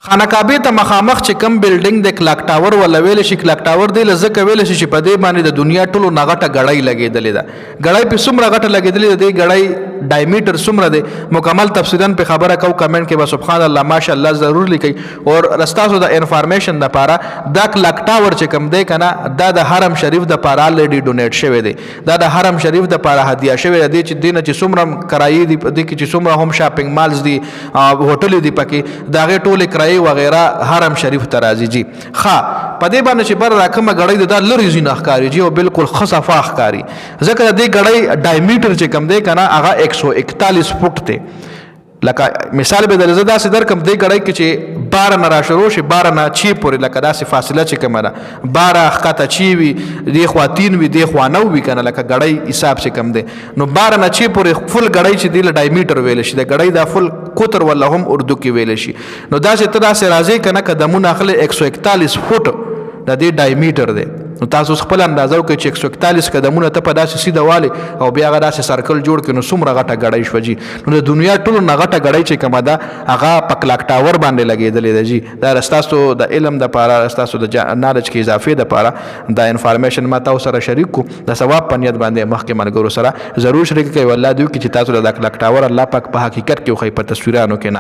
خانه کعبه ته مخامخ چې کم بلډینګ د کلاک ټاور ولا ویل شي کلاک ټاور دی لزکه ویل شي چې په دې باندې د دنیا ټولو نغټه غړای لګیدلې ده غړای په څومره غټه لګیدلې ده غړای ډایمیټر څومره ده مکمل تفصیلا په خبره کو کمنټ کې بس سبحان الله ماشاءالله ضرور لیکي او رستاسو د انفارمیشن لپاره دا کلاک ټاور چې کم دی کنه دا د حرم شریف د لپاره الریډي ډونیټ شوی دی دا د حرم شریف د لپاره هدیه شوی دی چې دینه چې څومره کرایي دی د کې چې څومره هم شاپینګ مالز دي هوټل دي پکې دا غي ټوله کرایي وغیرہ حرم شریف ترازی جی خا پدې باندې چې بر راکمه غړی د لری زینه ښکاری جی او بالکل خصفا ښکاری ځکه دې غړی ډایمیټر چې کم دی کنه هغه 141 فوټ ته لکه مثال به د زدا سي در کم دی غړی کې چې 12 نه را شروع شي 12 نه چی پورې لکه داسې فاصله چې کومه ده 12 خطه چی وي دی خوا 3 وي دی خوا 9 وي کنه لکه غړی حساب چې کم دی نو 12 نه چی پورې فل غړی چې دی ډایمیټر ویل شي د غړی دا فل قطر ولا هم اردو کې ویل شي نو داسې ته داسې راځي کنه قدمونه اخلي 141 فوټ د دې ډایمیټر دی نو تاسو خپل اندازو کې چې 141 قدمونه ته په داسې سیده والي او بیا غا داسې سرکل جوړ کړي نو څومره غټه غړی شو جی نو د دنیا ټولو نه غټه غړی چې کومه ده هغه په کلاک ټاور باندې لګېدلې ده جی دا رستاسو د علم د پاره رستاسو د نالج کې اضافه د پاره دا انفارمیشن ما تاسو سره شریک کو د ثواب پنیت باندې مخکې ملګرو سره ضرور شریک کوي والله دوی کې چې تاسو د کلاک ټاور الله پاک په حقیقت کې خو په تصویرانو کې نه